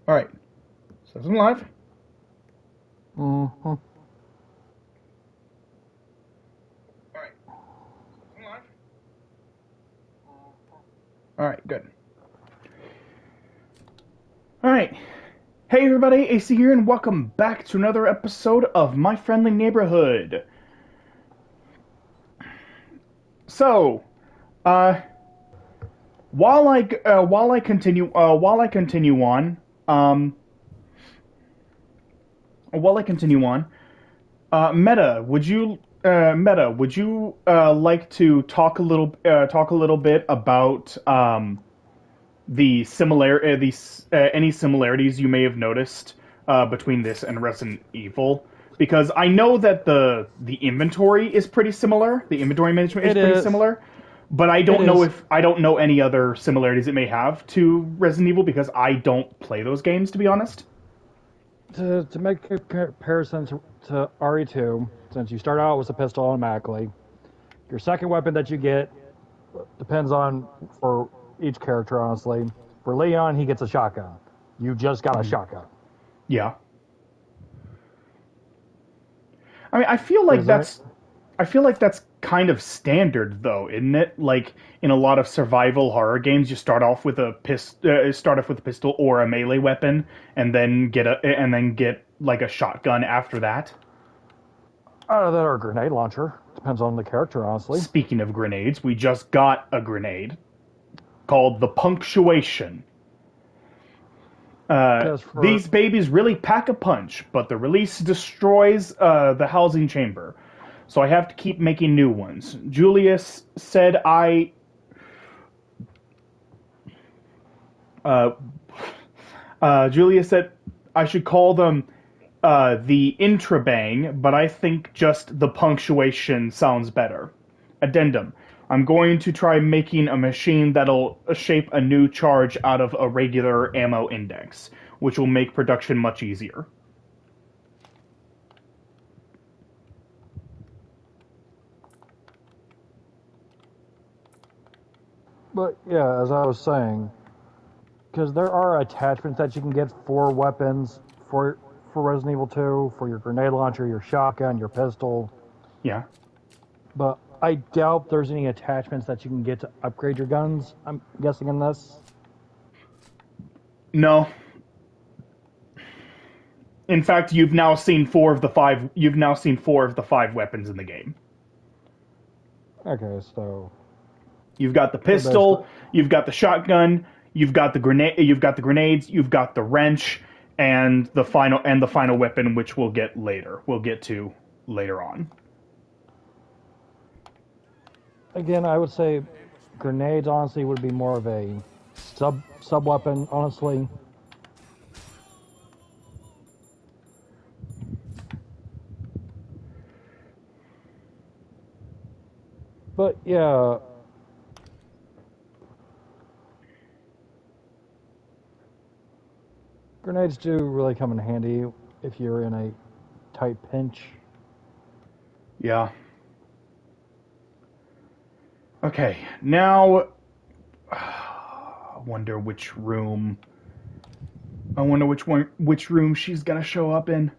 All right. Says I'm live. Hmm. All right. I'm live. All right. Good. All right. Hey everybody, AC here, and welcome back to another episode of My Friendly Neighborhood. So, uh, um, while I continue on, Meta, would you like to talk a little bit about any similarities you may have noticed between this and Resident Evil? Because I know that the inventory is pretty similar. The inventory management is It pretty is. similar, but I It don't know is. if I don't know any other similarities it may have to Resident Evil because I don't play those games, to be honest. To make a comparison to RE2, since you start out with a pistol automatically, your second weapon that you get depends on for each character, honestly. For Leon, he gets a shotgun. You just got a Mhm. shotgun. Yeah, I mean, Is there? I feel like that's kind of standard, though, isn't it? Like in a lot of survival horror games, you start off with a pistol or a melee weapon, and then get like a shotgun after that. That or a grenade launcher. Depends on the character, honestly. Speaking of grenades, we just got a grenade called the Punctuation. Because for These babies really pack a punch, but the release destroys the housing chamber. So I have to keep making new ones. Uh, Julius said I should call them the intrabang, but I think just the punctuation sounds better. Addendum. I'm going to try making a machine that'll shape a new charge out of a regular ammo index, which will make production much easier. But yeah, as I was saying, because there are attachments that you can get for weapons for Resident Evil 2, for your grenade launcher, your shotgun, your pistol. Yeah. But I doubt there's any attachments that you can get to upgrade your guns. I'm guessing in this. No. In fact, you've now seen four of the five weapons in the game. Okay, so You've got the basically, pistol, you've got the shotgun, you've got the grenades, you've got the wrench, and the final weapon, which we'll get later. We'll get to later on. again, I would say grenades honestly would be more of a sub weapon, honestly. But yeah, grenades do really come in handy if you're in a tight pinch. Yeah. Okay. Now, I wonder which room. I wonder which room she's gonna show up in.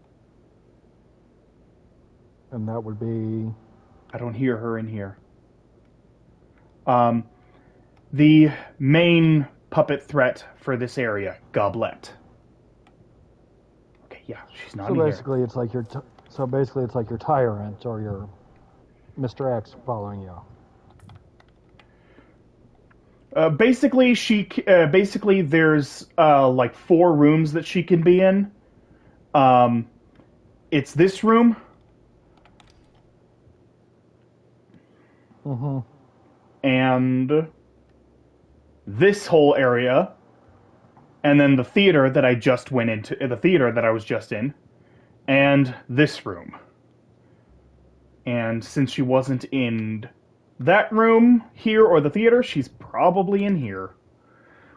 And that would be I don't hear her in here. Um, the main puppet threat for this area, Goblet. Okay, yeah, she's not so in here. basically it's like your so basically it's like your tyrant or your Mr. X following you. Basically there's like four rooms that she can be in. Um, it's this room Mm-hmm. and this whole area, and then the theater that I was just in, and this room. And since she wasn't in that room here or the theater, she's probably in here,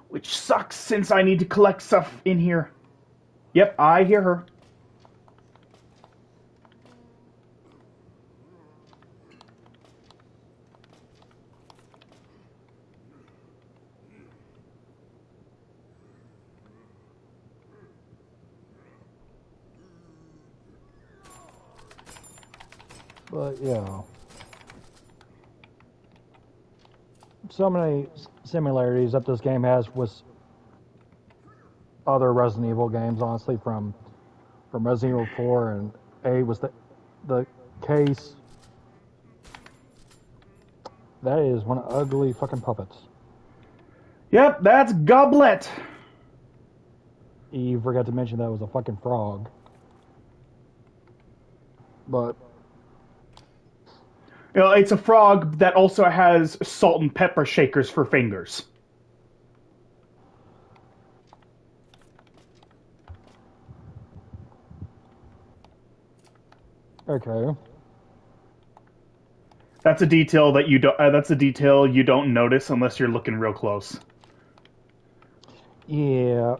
which sucks since I need to collect stuff in here. Yep, I hear her. But yeah, so many similarities that this game has with other Resident Evil games. Honestly, from Resident Evil 4 and 8 was the case. That is one ugly fucking puppets. Yep, that's Goblet. You forgot to mention that was a fucking frog. But You know, it's a frog that also has salt and pepper shakers for fingers. okay. That's a detail that you don't. That's a detail you don't notice unless you're looking real close. Yeah.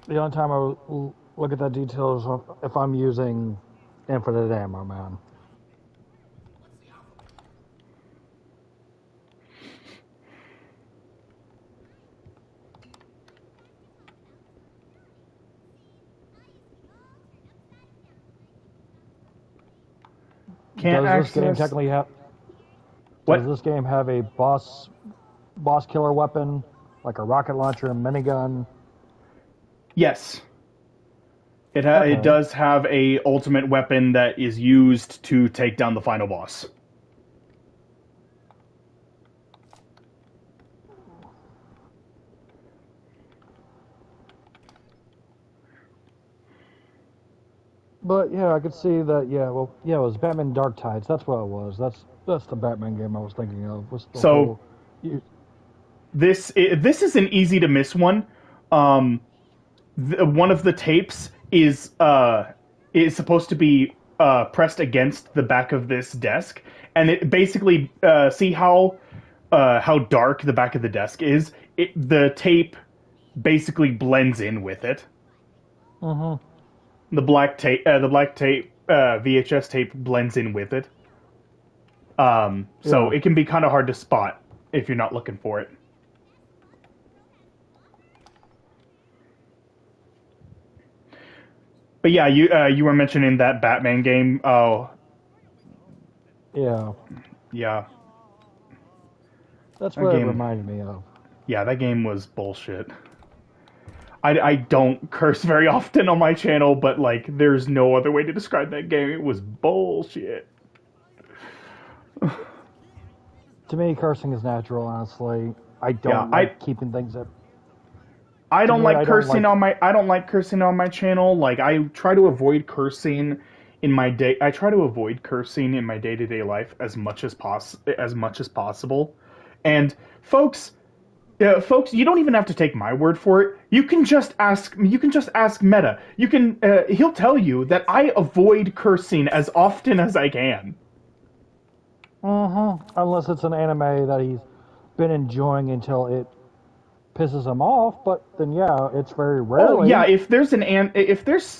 The only time I will look at that detail is if I'm using infinite ammo, man. Can't Does this game access. technically have? Does What? this game have a boss killer weapon like a rocket launcher, minigun? Yes. It it Okay. does have a ultimate weapon that is used to take down the final boss. But yeah, I could see that. Yeah, well, yeah, it was Batman Dark Tides. That's what it was. That's the Batman game I was thinking of. Was the So whole? You, this is an easy to miss one. Um, one of the tapes is supposed to be pressed against the back of this desk, and it basically see how dark the back of the desk is. The tape basically blends in with it. mm-hmm. The black tape VHS tape blends in with it. So Yeah. it can be kind of hard to spot if you're not looking for it. But yeah, you were mentioning that Batman game. Oh, Yeah. yeah, That's that what it game. reminded me of. Yeah, that game was bullshit. I don't curse very often on my channel, but like, there's no other way to describe that game. It was bullshit. To me, cursing is natural. Honestly, I Yeah, don't like keeping things up. I To don't me, like I don't cursing like. on my I don't like cursing on my channel. Like I try to avoid cursing in my day. I try to avoid cursing in my day-to-day life as much as possible. And folks, folks, you don't even have to take my word for it. You can just ask. You can just ask Meta. You can. He'll tell you that I avoid cursing as often as I can. Unless it's an anime that he's been enjoying until it pisses him off. But then, yeah, it's very Oh yeah, rarely. if there's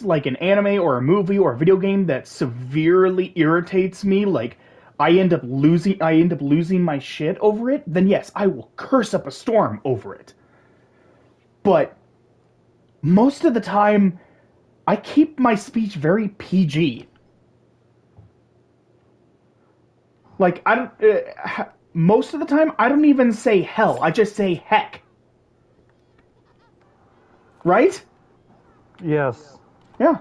like an anime or a movie or a video game that severely irritates me, like I end up losing my shit over it, then yes, I will curse up a storm over it. But most of the time, I keep my speech very PG. Like I don't. Most of the time, I don't even say hell. I just say heck. Right? Yes. Yeah.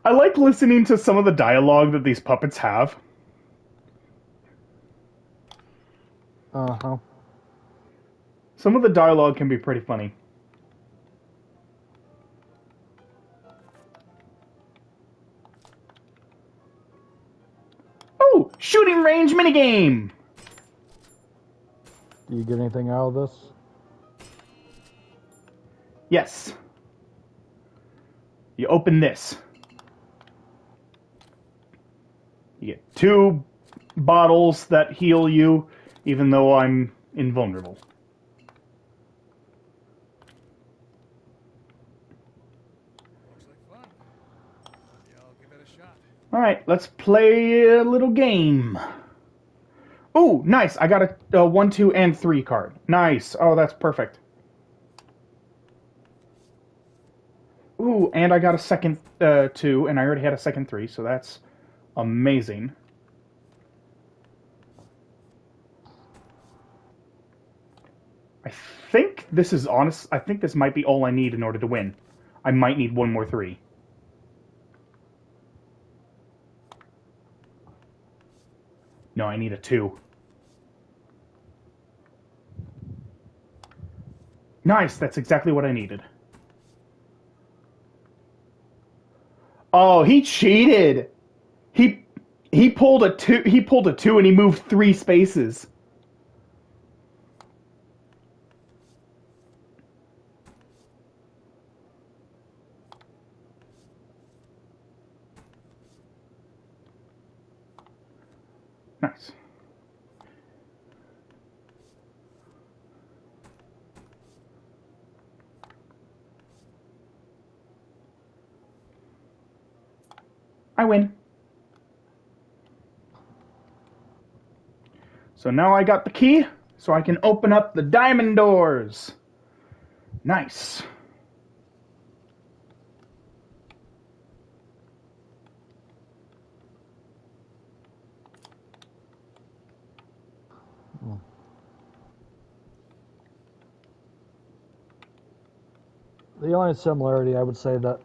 I like listening to some of the dialogue that these puppets have. Uh huh. Some of the dialogue can be pretty funny. Oh, shooting range minigame! Do you get anything out of this? Yes. You open this. You get 2 bottles that heal you, even though I'm invulnerable. All right, let's play a little game. Oh, nice. I got a 1, 2, and 3 card. Nice. Oh, that's perfect. Ooh, and I got a second 2, and I already had a second 3, so that's amazing. I think this is honest. I think this might be all I need in order to win. I might need one more 3. No, I need a 2. Nice, that's exactly what I needed. Oh, he cheated. He he pulled a 2, he pulled a 2 and he moved 3 spaces. Nice. I win. So now I got the key, so I can open up the diamond doors. Nice. The only similarity I would say that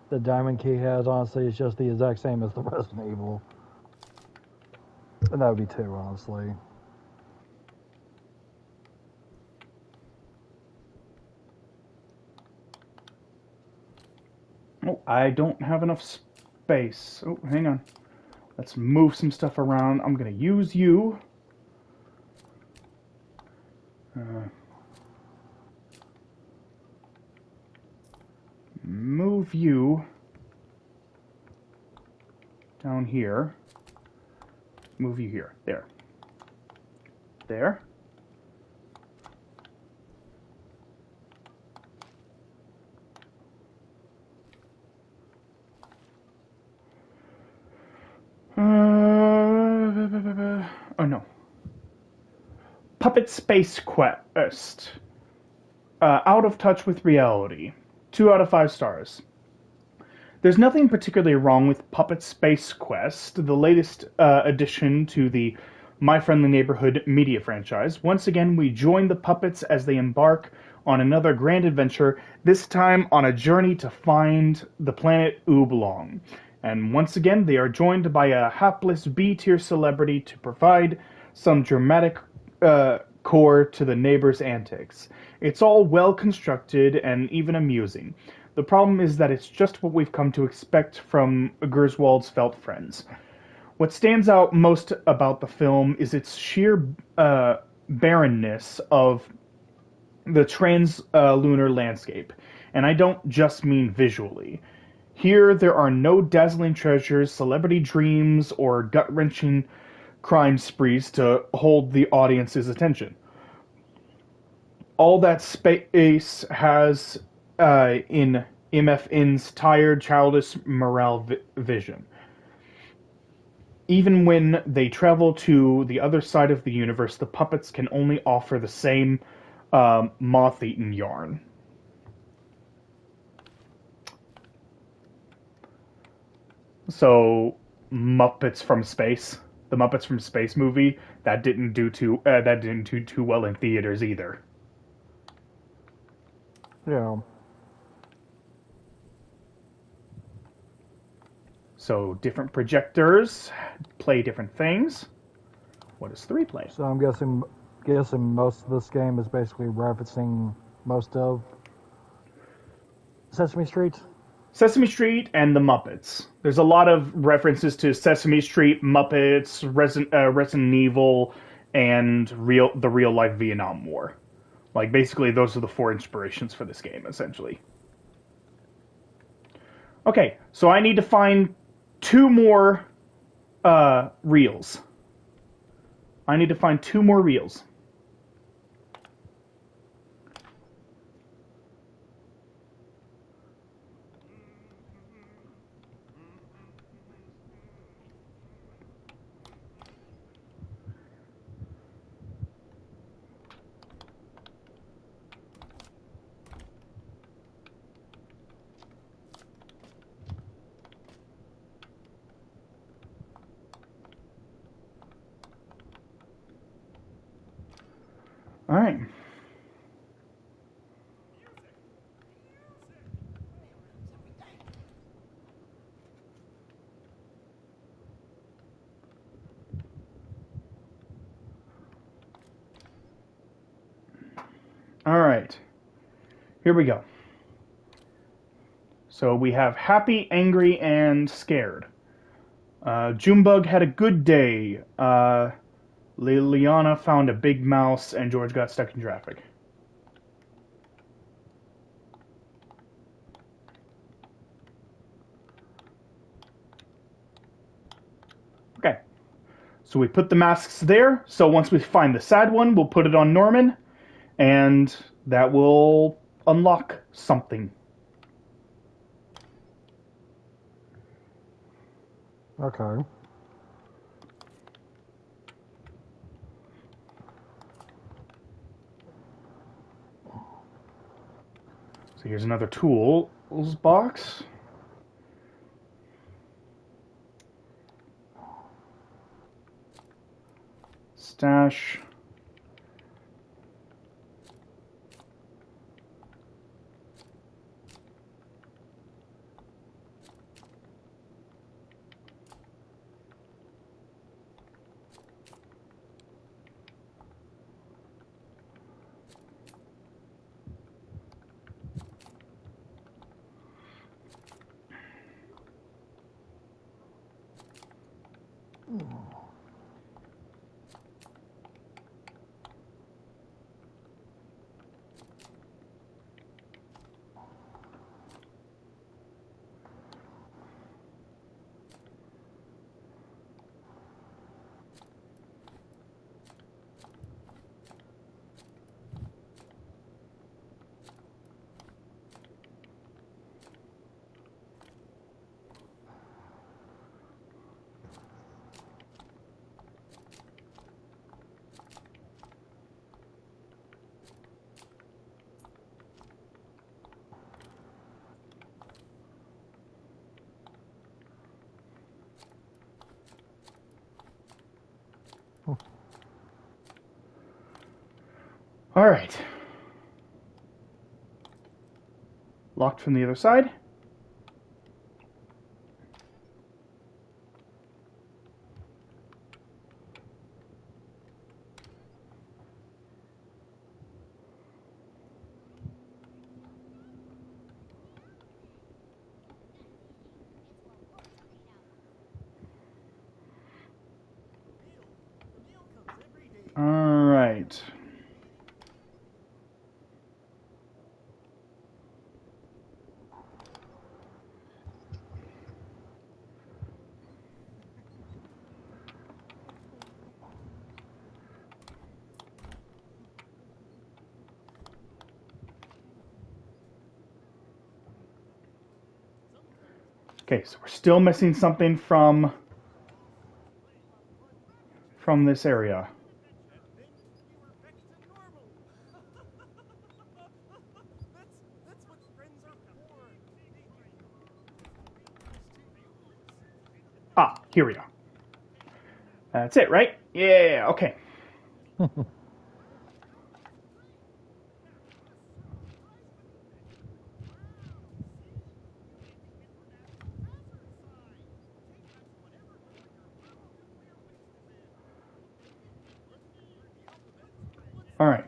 the Diamond Key has, honestly, is just the exact same as the Resident Evil. And that would be 2, honestly. Oh, I don't have enough space. Oh, hang on. Let's move some stuff around. I'm going to use you. Move you down here. Move you here. There. There. Oh no. Puppet Space Quest. Out of touch with reality. 2 out of 5 stars. There's nothing particularly wrong with Puppet Space Quest, the latest addition to the My Friendly Neighborhood media franchise. Once again, we join the puppets as they embark on another grand adventure, this time on a journey to find the planet Oolong. And once again, they are joined by a hapless B-tier celebrity to provide some dramatic core to the neighbors' antics. It's all well constructed and even amusing. The problem is that it's just what we've come to expect from Gerswald's Felt Friends. What stands out most about the film is its sheer barrenness of the trans-lunar landscape, and I don't just mean visually. Here, there are no dazzling treasures, celebrity dreams, or gut-wrenching crime sprees to hold the audience's attention. All that space has in MFN's tired, childish morale vision. Even when they travel to the other side of the universe, the puppets can only offer the same moth-eaten yarn. So, Muppets from Space, the Muppets from Space movie, that didn't do too well in theaters either. Yeah. So different projectors play different things. What does 3 play? So I'm guessing most of this game is basically referencing most of Sesame Street. Sesame Street and the Muppets. There's a lot of references to Sesame Street, Muppets, Resident Evil, and the real life Vietnam War. Like basically, those are the 4 inspirations for this game, essentially. Okay, so I need to find 2 more reels. I need to find 2 more reels. All right. All right. Here we go. So we have happy, angry, and scared. Junebug had a good day. Liliana found a big mouse, and George got stuck in traffic. Okay. So we put the masks there. So once we find the sad one, we'll put it on Norman, and that will unlock something. Okay. So here's another tools box. Stash. All right. Locked from the other side. All right. Okay, so we're still missing something from this area. Ah, here we go. That's it, right? Yeah, okay. All right.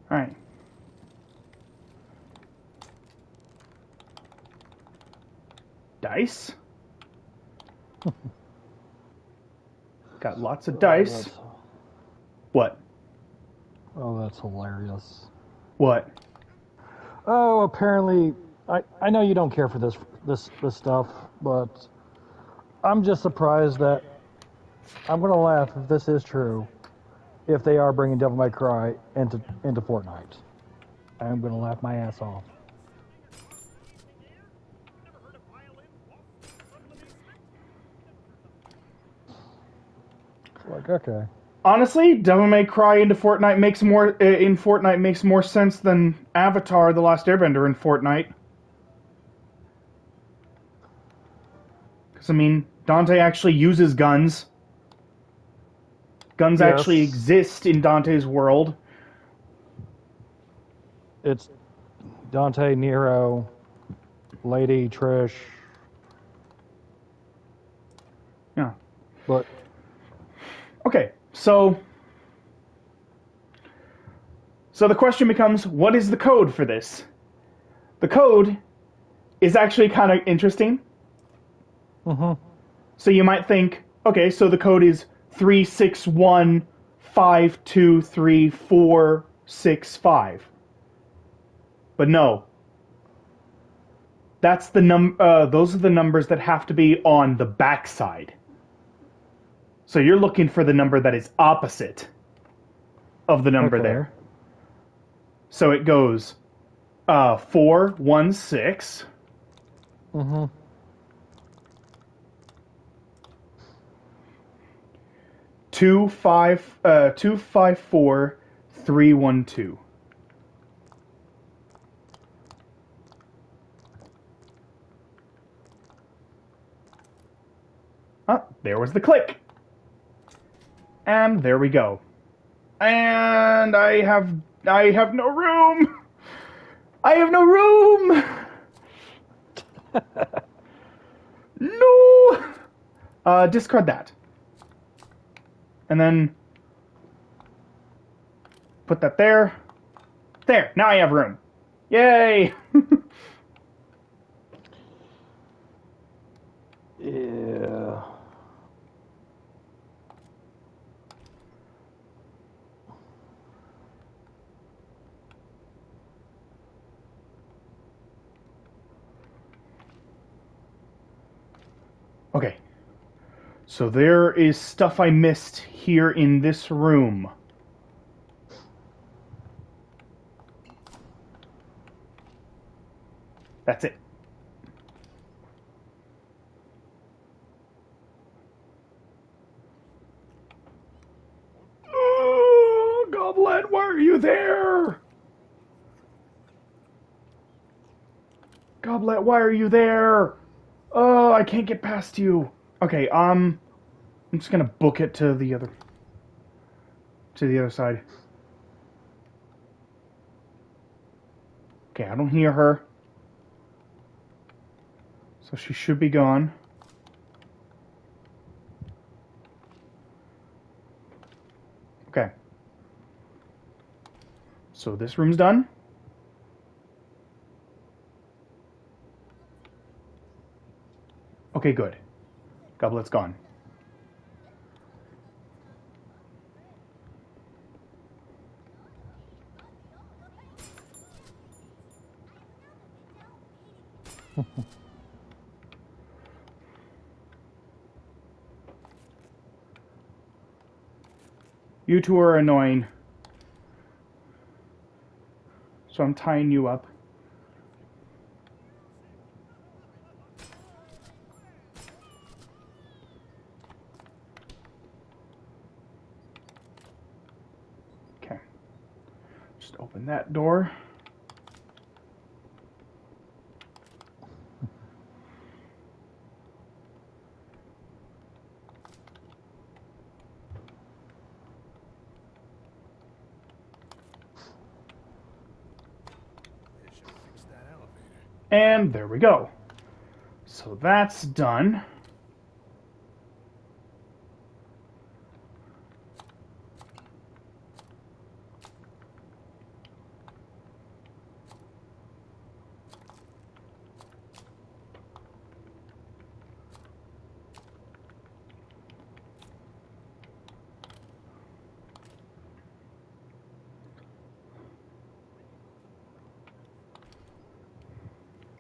All right. Dice. Got lots of dice. What? Oh, that's hilarious. What? Oh, apparently, I know you don't care for this stuff, but I'm just surprised that I'm gonna laugh if this is true. if they are bringing Devil May Cry into Fortnite. I'm gonna laugh my ass off. Like, okay. Honestly, Devil May Cry into Fortnite makes more sense than Avatar: The Last Airbender in Fortnite. Because I mean, Dante actually uses guns. Guns actually Yes. exist in Dante's world. It's Dante, Nero, Lady, Trish. Yeah. But Okay, so the question becomes, what is the code for this? The code is actually kind of interesting. So you might think, okay, so the code is 361523465. But no. That's the those are the numbers that have to be on the backside. So you're looking for the number that is opposite of the number okay. there. So it goes 416. 254312. There was the click. And there we go. And I have no room. I have no room. No. Discard that. And then put that there. There. Now I have room. Yay. Yeah. Okay. So there is stuff I missed here in this room. That's it. Oh, Goblet, why are you there? Goblet, why are you there? Oh, I can't get past you. Okay, I'm just gonna book it to the other side. Okay, I don't hear her. So she should be gone. Okay. So this room's done. Okay, good. Goblet's gone. You two are annoying. So I'm tying you up. Okay. Just open that door. And there we go. So that's done.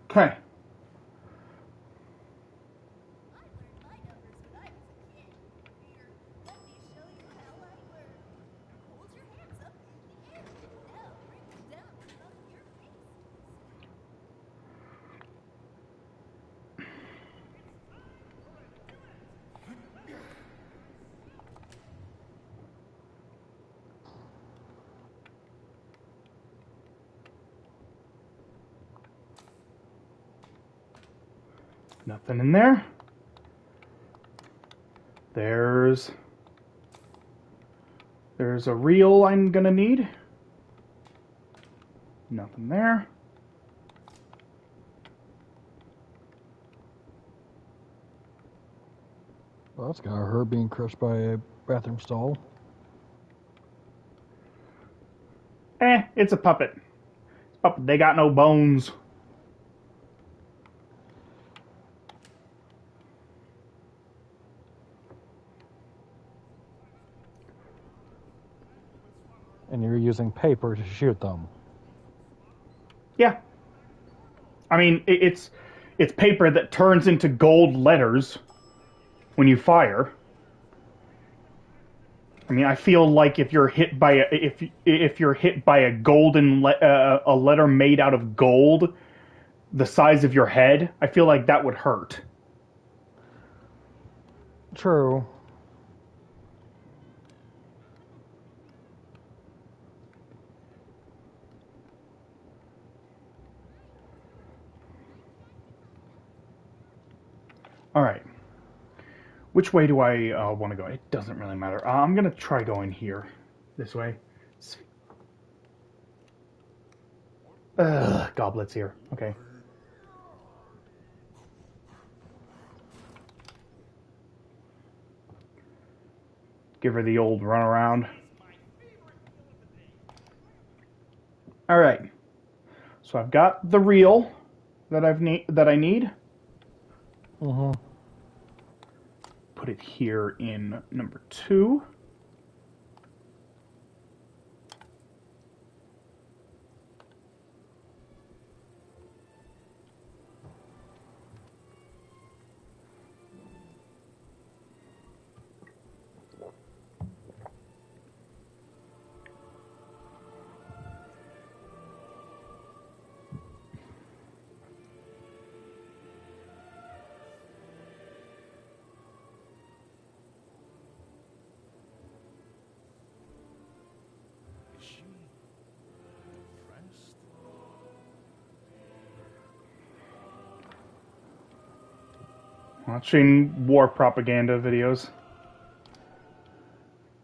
Okay. Nothing in there. There's a reel I'm gonna need. Nothing there. Well, that's got her being crushed by a bathroom stall. It's a puppet. They got no bones. And you're using paper to shoot them. Yeah. I mean, it's paper that turns into gold letters when you fire. I mean, I feel like if you're hit by if you're hit by a a letter made out of gold, the size of your head, I feel like that would hurt. True. All right. Which way do I want to go? It doesn't really matter. I'm gonna try going here, this way. Goblets here. Okay. Give her the old runaround. All right. So I've got the reel that I need. Mm-hmm. Put it here in number 2. Watching war propaganda videos.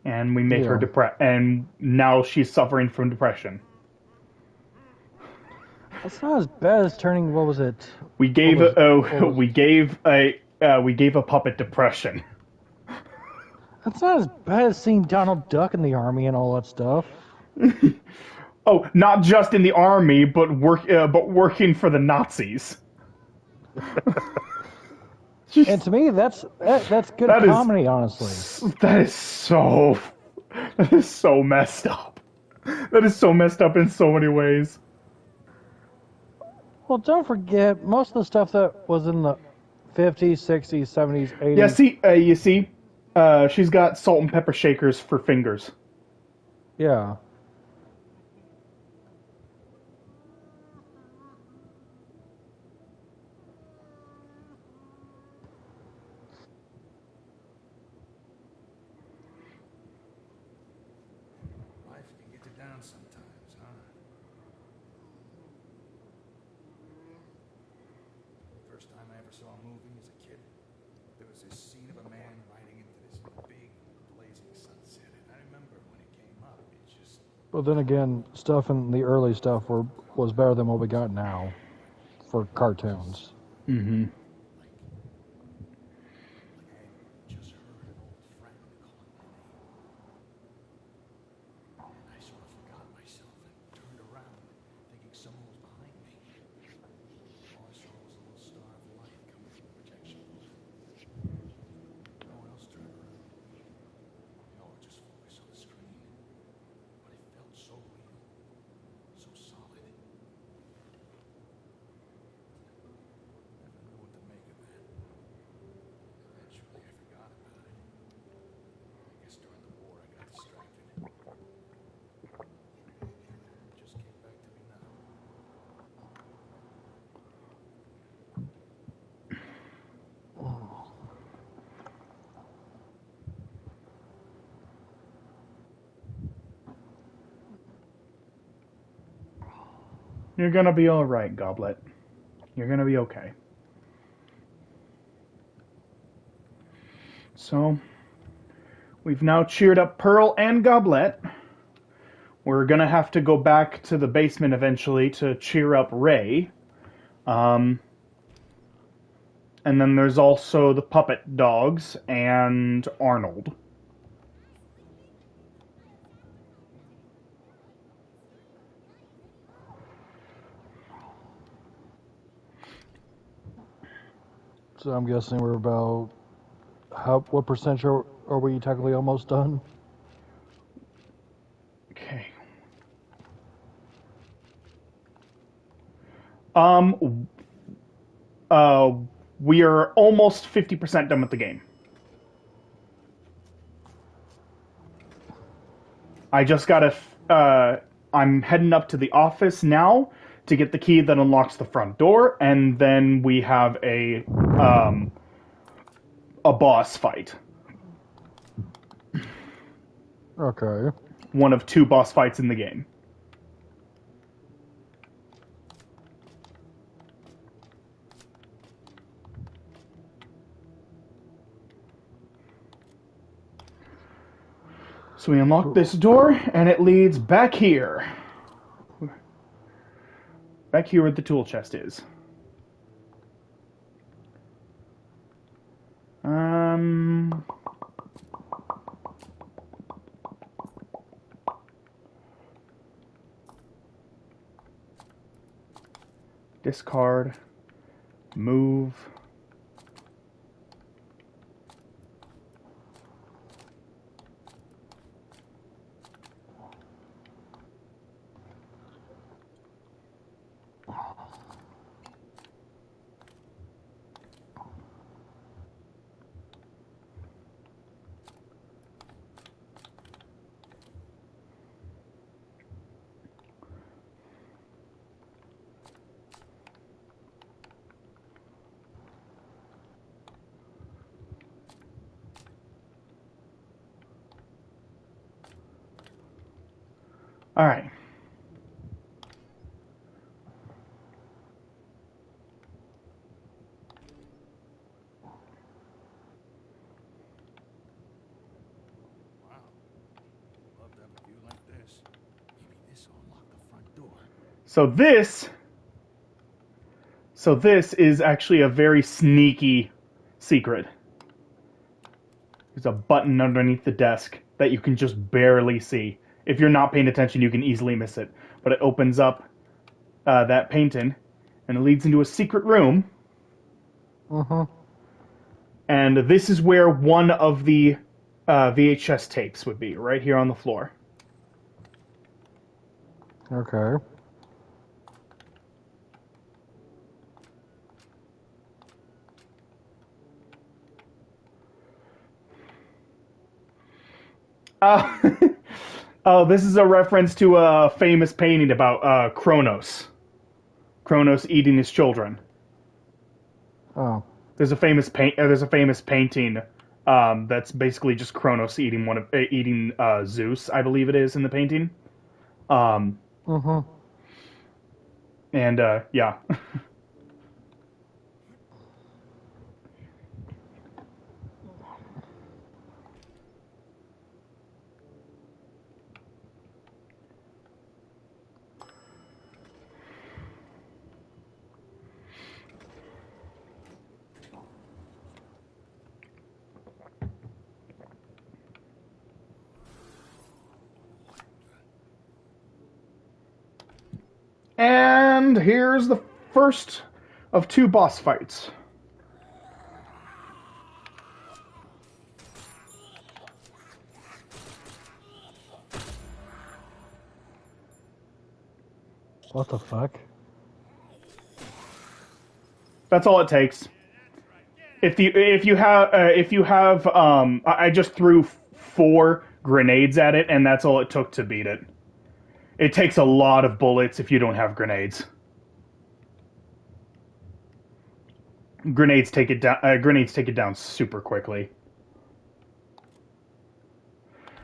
And we make her depressed. And now she's suffering from depression. That's not as bad as turning. What was it? We gave we gave a puppet depression. That's not as bad as seeing Donald Duck in the army and all that stuff. Oh, not just in the army, but working for the Nazis. And to me, that's good comedy, honestly. That is so messed up. That is so messed up in so many ways. Well, don't forget, most of the stuff that was in the 50s, 60s, 70s, 80s... Yeah, you see, she's got salt and pepper shakers for fingers. Yeah. Life can get you down sometimes, huh? First time I ever saw a movie as a kid, there was this scene of a man riding into this big, blazing sunset, and I remember when it came up, it just... But then again, stuff in the early stuff was better than what we got now for cartoons. Mm-hmm. You're gonna be alright, Goblet. You're gonna be okay. So, we've now cheered up Pearl and Goblet. We're gonna have to go back to the basement eventually to cheer up Ray. And then there's also the puppet dogs and Arnold. So I'm guessing we're about what percentage are we technically almost done? Okay. We are almost 50% done with the game. I just gotta. I'm heading up to the office now to get the key that unlocks the front door, and then we have a boss fight. Okay. One of 2 boss fights in the game. So we unlock this door, and it leads back here. Back here where the tool chest is. Discard. Move. All right. Wow. Love to have a view like this. Maybe this will unlock the front door. So this is actually a very sneaky secret. There's a button underneath the desk that you can just barely see. If you're not paying attention, you can easily miss it. But it opens up that painting, and it leads into a secret room. And this is where one of the VHS tapes would be, right here on the floor. Okay. Oh, this is a reference to a famous painting about Kronos. Kronos eating his children. Oh. There's a famous painting that's basically just Kronos eating Zeus, I believe it is in the painting. And yeah. And here's the first of 2 boss fights. What the fuck? That's all it takes. If you have I just threw 4 grenades at it, and that's all it took to beat it. It takes a lot of bullets if you don't have grenades. Grenades take it down super quickly.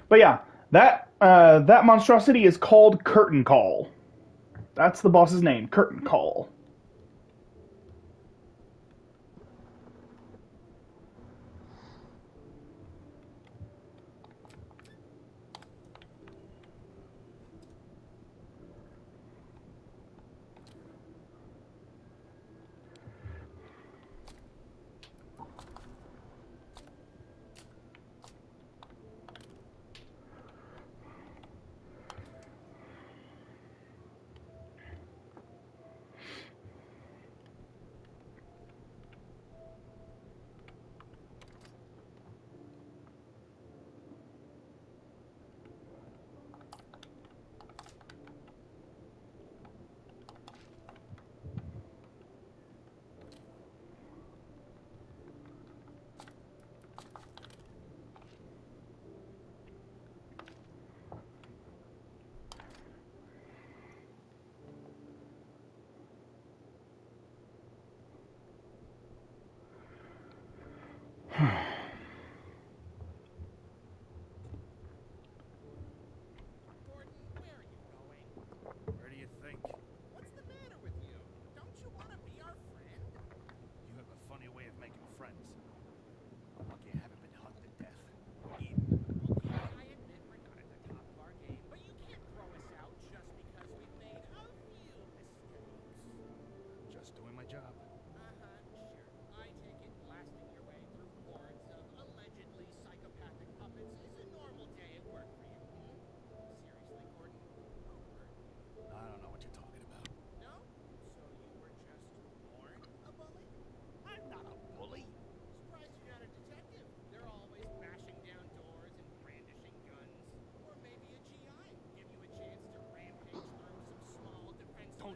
But yeah, that monstrosity is called Curtain Call. That's the boss's name, Curtain Call.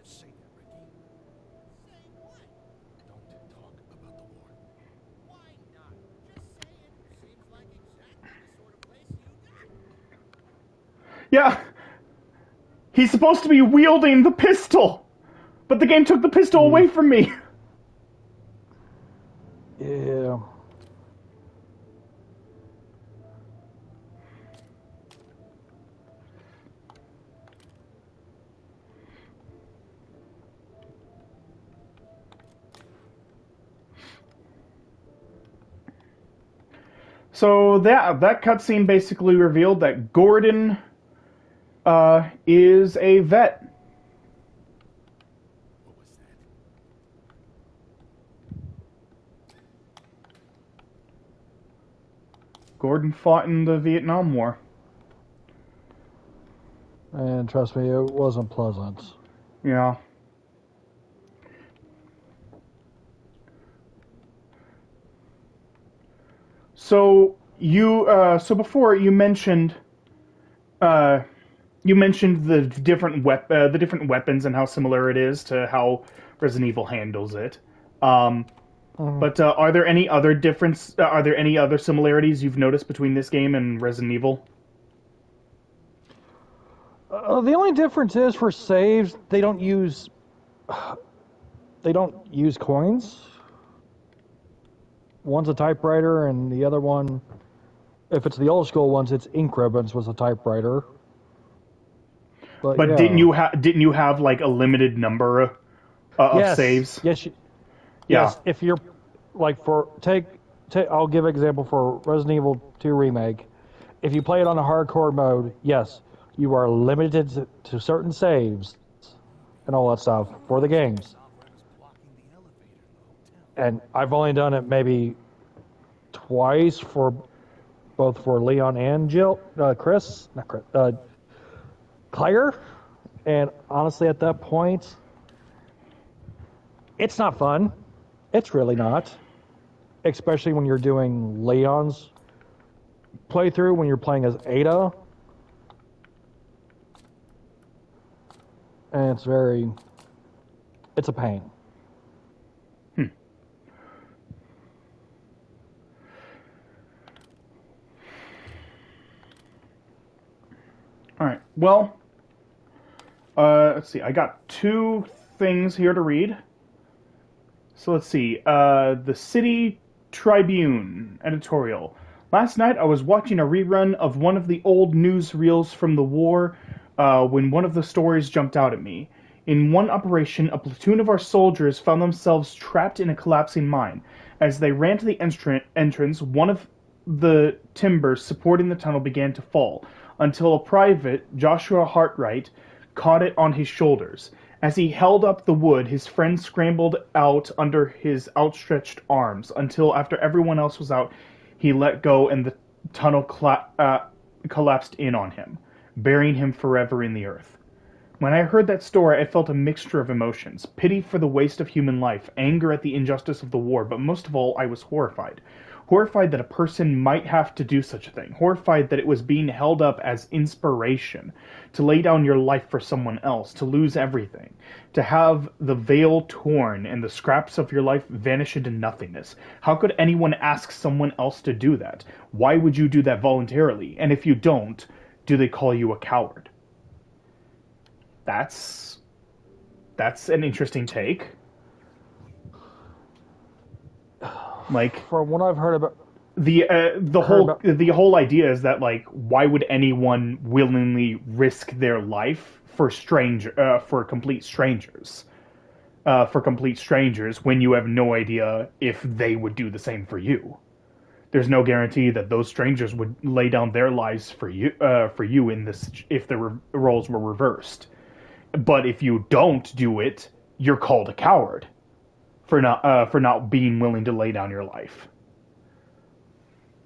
Just say that, Ricky. Say what? Don't talk about the war. Why not? Just say it. Seems like exactly the sort of place you got. Yeah, he's supposed to be wielding the pistol, but the game took the pistol away from me. Yeah. So that cutscene basically revealed that Gordon is a vet. What was that? Gordon fought in the Vietnam War. And trust me, it wasn't pleasant. Yeah. So so before you mentioned the different weapons and how similar it is to how Resident Evil handles it. But are there any other Are there any other similarities you've noticed between this game and Resident Evil? The only difference is for saves, they don't use coins. One's a typewriter, and the other one, if it's the old school ones, it's ink ribbons was a typewriter. But yeah. didn't you have like a limited number of Yes. saves? Yes. Yeah. Yes. If you're like take, I'll give an example for Resident Evil 2 remake. If you play it on a hardcore mode, yes, you are limited to certain saves and all that stuff for the games. And I've only done it maybe twice for both for Leon and Claire. And honestly, at that point, it's not fun. It's really not. Especially when you're doing Leon's playthrough, when you're playing as Ada. And it's a pain. All right. Well, let's see. I got two things here to read. So let's see. The City Tribune editorial. Last night I was watching a rerun of one of the old newsreels from the war when one of the stories jumped out at me. In one operation, a platoon of our soldiers found themselves trapped in a collapsing mine. As they ran to the entrance, one of the timbers supporting the tunnel began to fall, until a private, Joshua Hartright, caught it on his shoulders. As he held up the wood, his friend scrambled out under his outstretched arms, until after everyone else was out, he let go and the tunnel collapsed in on him, burying him forever in the earth. When I heard that story, I felt a mixture of emotions. Pity for the waste of human life, anger at the injustice of the war, but most of all, I was horrified. Horrified that a person might have to do such a thing. Horrified that it was being held up as inspiration. To lay down your life for someone else. To lose everything. To have the veil torn and the scraps of your life vanish into nothingness. How could anyone ask someone else to do that? Why would you do that voluntarily? And if you don't, do they call you a coward? That's an interesting take. Like, from what I've heard about the whole idea is that, like, why would anyone willingly risk their life for complete strangers when you have no idea if they would do the same for you? There's no guarantee that those strangers would lay down their lives for you in this if the roles were reversed. But if you don't do it, you're called a coward for not being willing to lay down your life.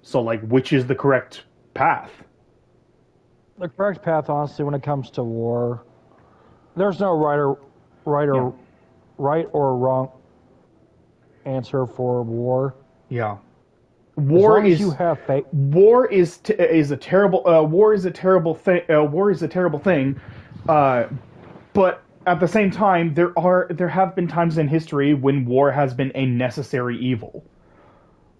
So, like, which is the correct path? The correct path, honestly, when it comes to war, there's no right or wrong answer for war. Yeah. War is you have faith. War is a terrible thing. But at the same time, there have been times in history when war has been a necessary evil.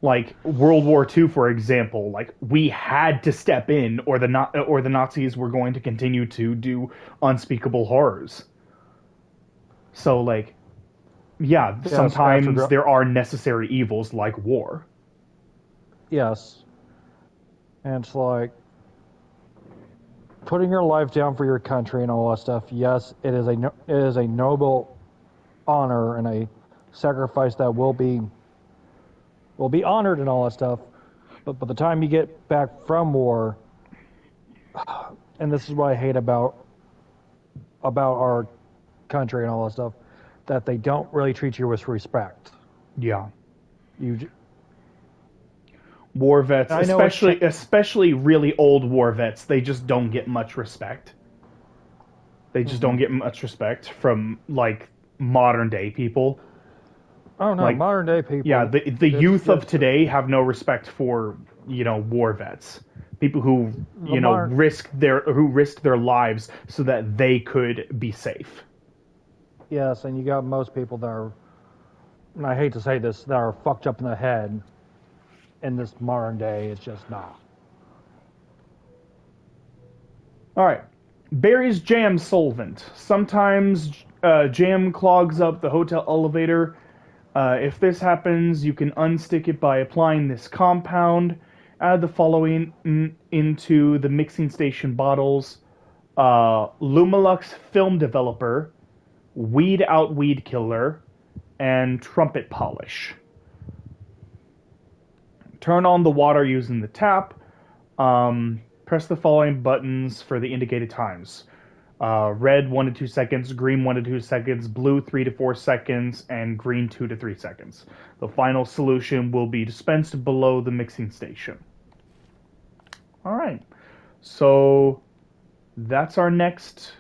Like World War II, for example, like we had to step in, or the Nazis were going to continue to do unspeakable horrors. So, like, yeah, Yes, sometimes there are necessary evils like war. yes, and it's like putting your life down for your country and all that stuff. Yes, it is a noble honor and a sacrifice that will be honored and all that stuff. But by the time you get back from war, and this is what I hate about our country and all that stuff, that they don't really treat you with respect. Yeah. You War vets, I know especially really old war vets, they just don't get much respect. They just don't get much respect from like modern day people. oh no, Like, modern day people. Yeah, the youth of it's- today have no respect for, war vets. People who, modern- risked their lives so that they could be safe. Yes, and you got most people that are, and I hate to say this, that are fucked up in the head. In this modern day, it's just not. All right. Barry's jam solvent. Sometimes jam clogs up the hotel elevator. If this happens, you can unstick it by applying this compound. Add the following into the mixing station bottles. Lumalux film developer, weed out weed killer, and trumpet polish. Turn on the water using the tap. Press the following buttons for the indicated times. Red 1 to 2 seconds, green 1 to 2 seconds, blue 3 to 4 seconds, and green 2 to 3 seconds. The final solution will be dispensed below the mixing station. Alright, so that's our next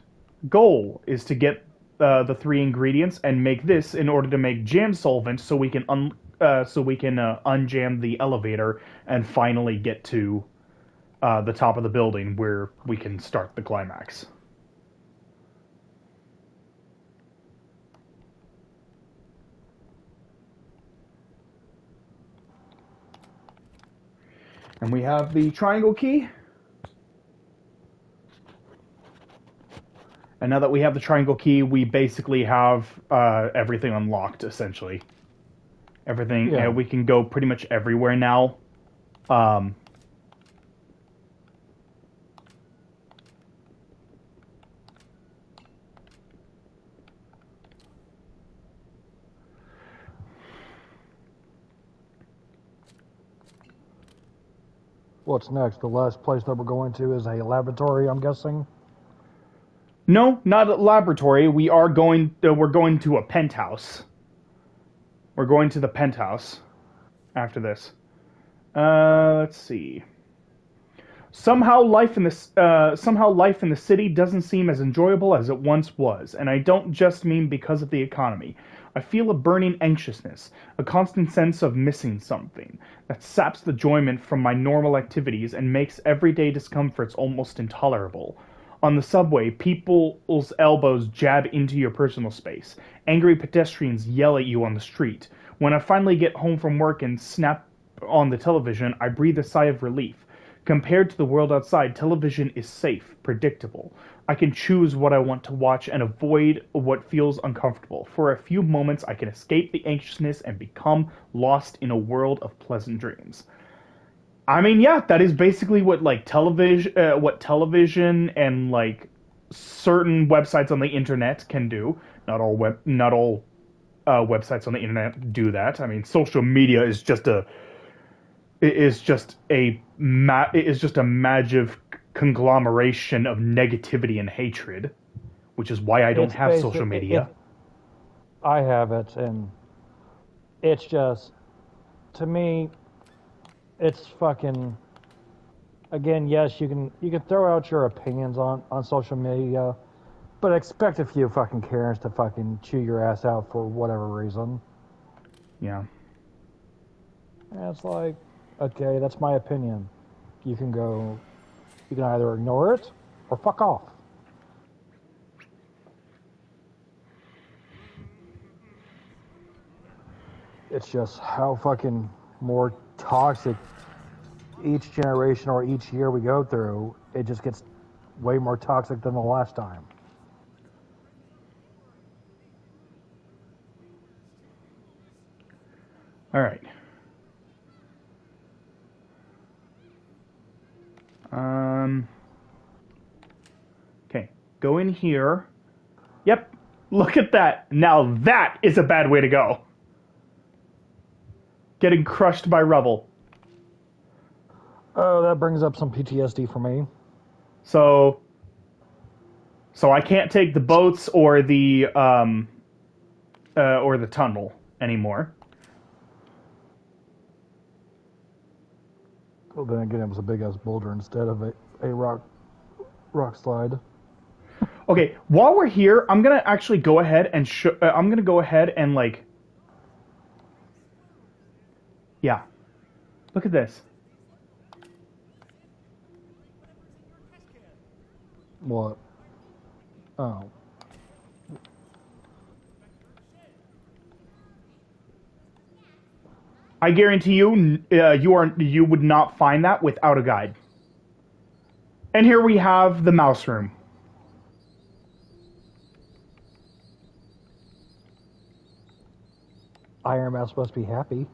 goal, is to get the 3 ingredients and make this in order to make jam solvent so we can unjam the elevator and finally get to the top of the building where we can start the climax. And we have the triangle key. And now that we have the triangle key, we basically have everything unlocked, essentially. Everything, Yeah. we can go pretty much everywhere now. Um, What's next? The last place that we're going to is a laboratory, I'm guessing. no, not a laboratory. We're going to a penthouse. We're going to the penthouse after this. Let's see. Somehow life in the city doesn't seem as enjoyable as it once was, and I don't just mean because of the economy. I feel a burning anxiousness, a constant sense of missing something, that saps the enjoyment from my normal activities and makes everyday discomforts almost intolerable. On the subway, people's elbows jab into your personal space. Angry pedestrians yell at you on the street. When I finally get home from work and snap on the television, I breathe a sigh of relief. Compared to the world outside, television is safe, predictable. I can choose what I want to watch and avoid what feels uncomfortable. For a few moments, I can escape the anxiousness and become lost in a world of pleasant dreams. I mean, yeah, that is basically what television and like certain websites on the internet can do. Not all websites on the internet do that. I mean, social media is just a massive conglomeration of negativity and hatred, which is why I don't It's have social basic- media. I have it, and it's just, to me, it's fucking. Again, yes, you can throw out your opinions on social media, but expect a few fucking Karens to fucking chew your ass out for whatever reason. Yeah. And it's like, okay, that's my opinion. You can either ignore it or fuck off. It's just how fucking more toxic each generation or each year we go through, it just gets way more toxic than the last time. All right. Okay. Go in here. Yep. Look at that. Now that is a bad way to go. Getting crushed by rubble. Oh, that brings up some PTSD for me. So I can't take the boats or the tunnel anymore. Well, then again, it was a big ass boulder instead of a rock slide. Okay, while we're here, I'm gonna actually go ahead and I'm gonna go ahead and like, yeah. Look at this. What? Oh. I guarantee you, you would not find that without a guide. And here we have the mouse room. Iron Mouse must be happy.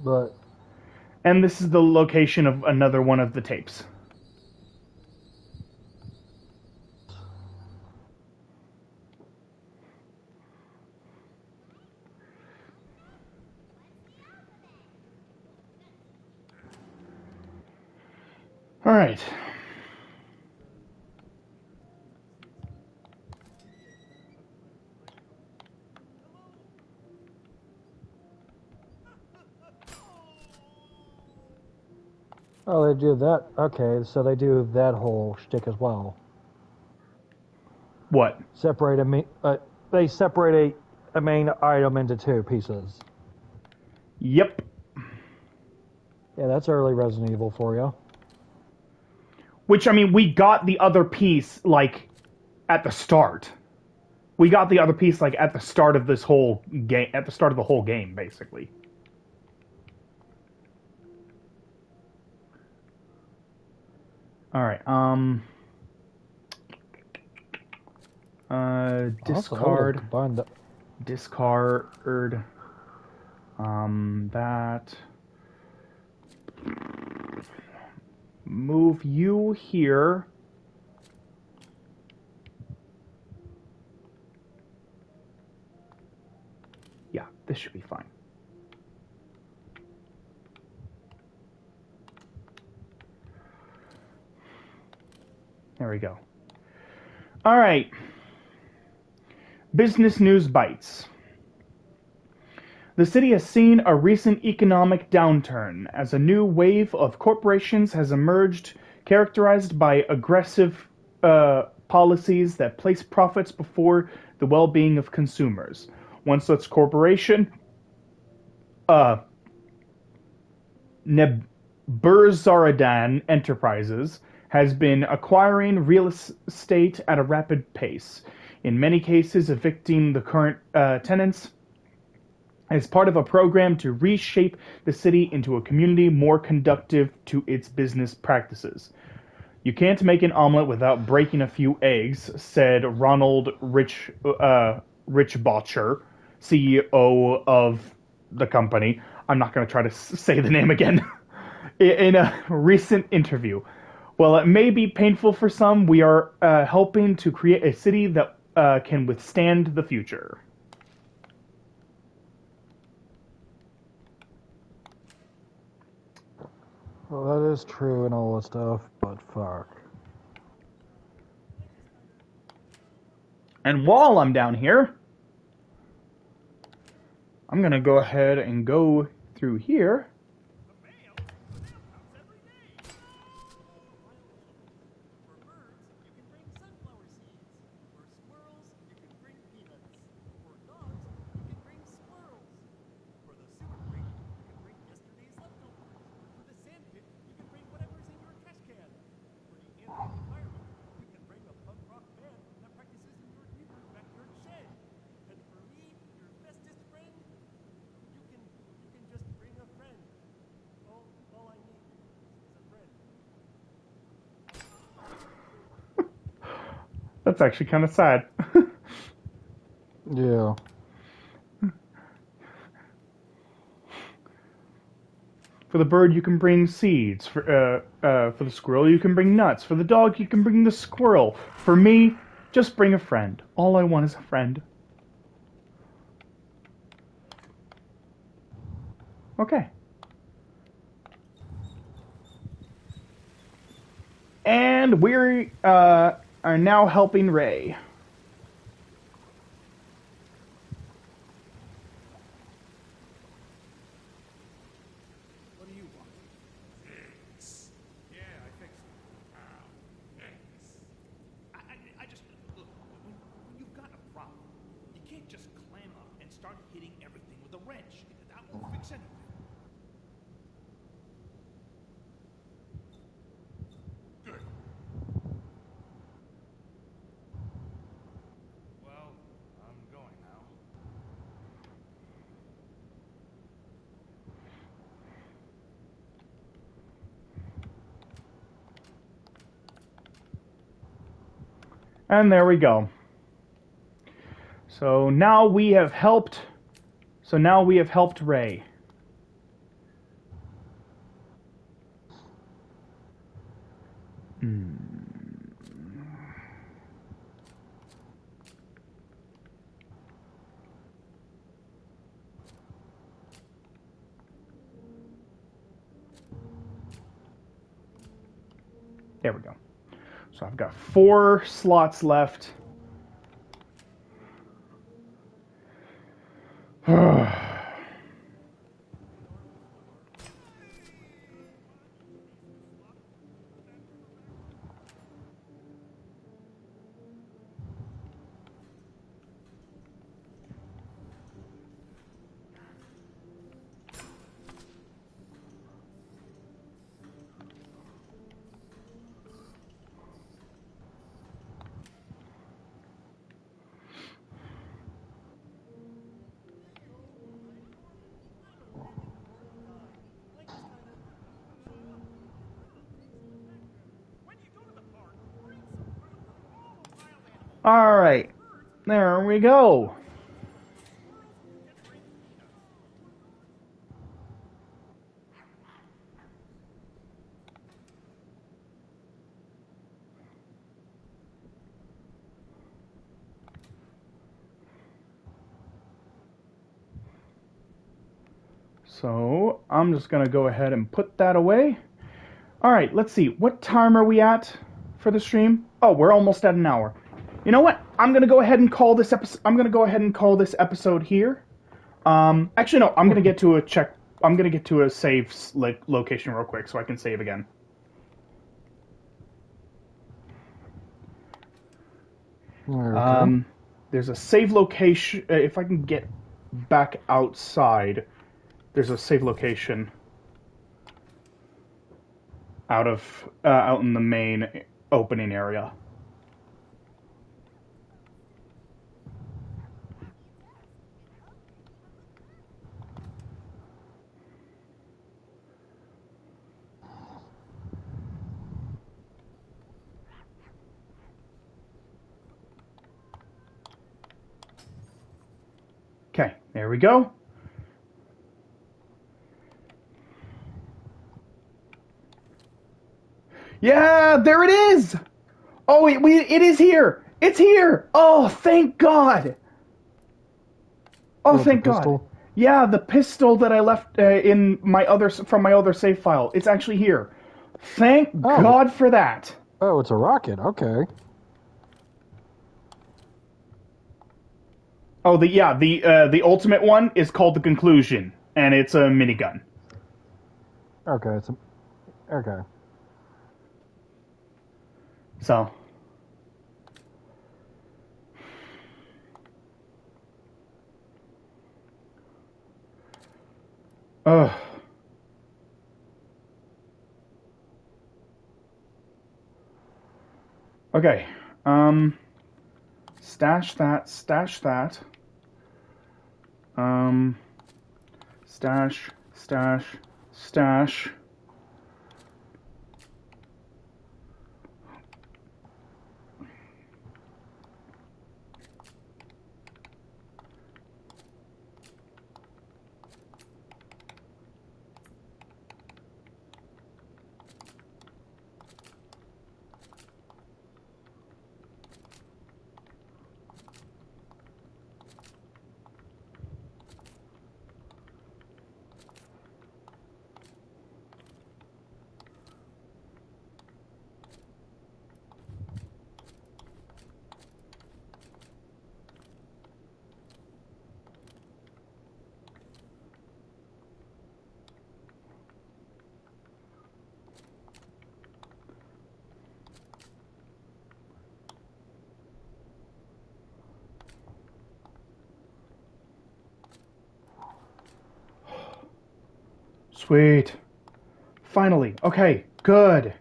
But And this is the location of another one of the tapes. All right. oh, they do that. Okay, so they do that whole shtick as well. What? They separate a main item into two pieces. Yep. Yeah, that's early Resident Evil for you. Which, I mean, we got the other piece, like, at the start. We got the other piece, like, at the start of this whole game, at the start of the whole game, basically. Alright, discard. Discard. That. Move you here. Yeah, this should be fine. There we go. All right. Business News Bites. The city has seen a recent economic downturn as a new wave of corporations has emerged, characterized by aggressive policies that place profits before the well-being of consumers. One such corporation, Neburzaradan Enterprises, has been acquiring real estate at a rapid pace, in many cases evicting the current tenants as part of a program to reshape the city into a community more conducive to its business practices. You can't make an omelet without breaking a few eggs, said Ronald Richbocher, CEO of the company. I'm not going to try to say the name again. In a recent interview. While it may be painful for some, we are helping to create a city that can withstand the future. Well, that is true and all that stuff, but fuck. And while I'm down here, I'm going to go ahead and go through here. That's actually kind of sad. Yeah. For the bird, you can bring seeds. For the squirrel, you can bring nuts. For the dog, you can bring the squirrel. For me, just bring a friend. All I want is a friend. Okay. And we are now helping Ray. What do you want? Eggs. Yeah, I fixed them. Eggs. I just look. When you've got a problem, you can't just clam up and start hitting everything with a wrench. That won't fix anything. Good. Well, I'm going now. And there we go. So now we have helped. So now we have helped Ray. There we go. So I've got 4 slots left. All right. There we go. So I'm just going to go ahead and put that away. All right, let's see. What time are we at for the stream? Oh, we're almost at an hour. You know what? I'm going to go ahead and call this episode. I'm going to go ahead and call this episode here. Actually, no. I'm going to get to a check. I'm going to get to a save location real quick so I can save again. Okay. There's a save location. If I can get back outside, there's a save location out in the main opening area. Okay, there we go. Yeah, there it is. Oh, it is here. It's here. Oh, thank God. Oh, thank God. Pistol? Yeah, the pistol that I left in from my other save file. It's actually here. Thank God for that. Oh, it's a rocket. Okay. Oh, the ultimate one is called the Conclusion, and it's a minigun. Okay. Okay. So. Ugh. Okay. Stash that. Stash that. Stash. Stash. Stash. Sweet. Finally. Okay, good.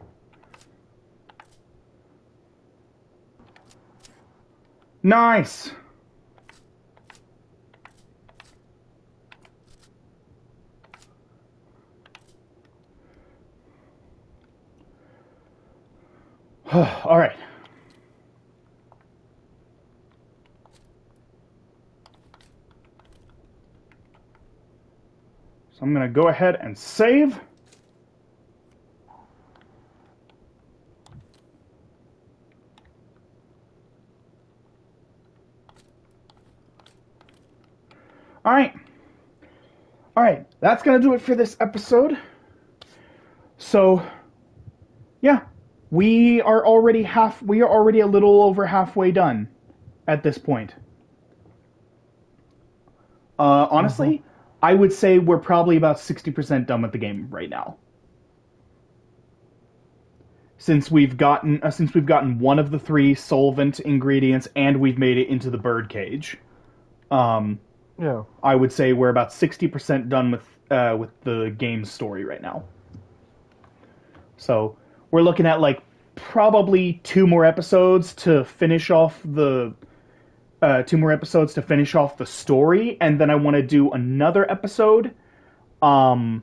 Nice. All right. So I'm going to go ahead and save. All right. All right. That's going to do it for this episode. So, yeah, we are already a little over halfway done at this point. Honestly, I would say we're probably about 60% done with the game right now. Since we've gotten one of the 3 solvent ingredients and we've made it into the birdcage. Yeah. I would say we're about 60% done with the game's story right now. So we're looking at like probably 2 more episodes to finish off the story, and then I want to do another episode. I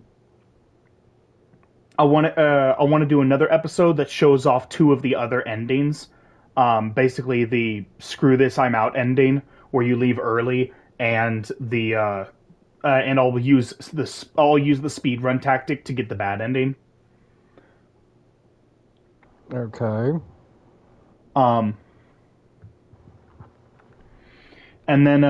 want to do another episode that shows off 2 of the other endings. Basically the screw this I'm out ending where you leave early, and and I'll use the speedrun tactic to get the bad ending. Okay. And then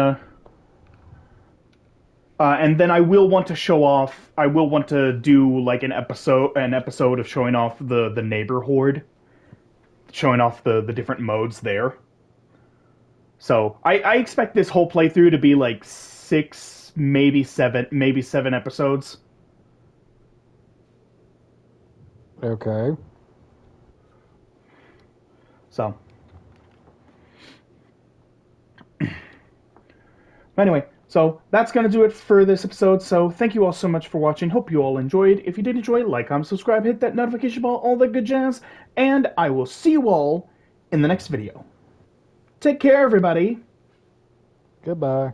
I will want to show off. I will want to do like an episode of showing off the neighbor horde, showing off the different modes there. So I expect this whole playthrough to be like 6, maybe 7 episodes. Okay. So. Anyway, so that's going to do it for this episode. So thank you all so much for watching. Hope you all enjoyed. If you did enjoy, like, comment, subscribe, hit that notification bell, all that good jazz. And I will see you all in the next video. Take care, everybody. Goodbye.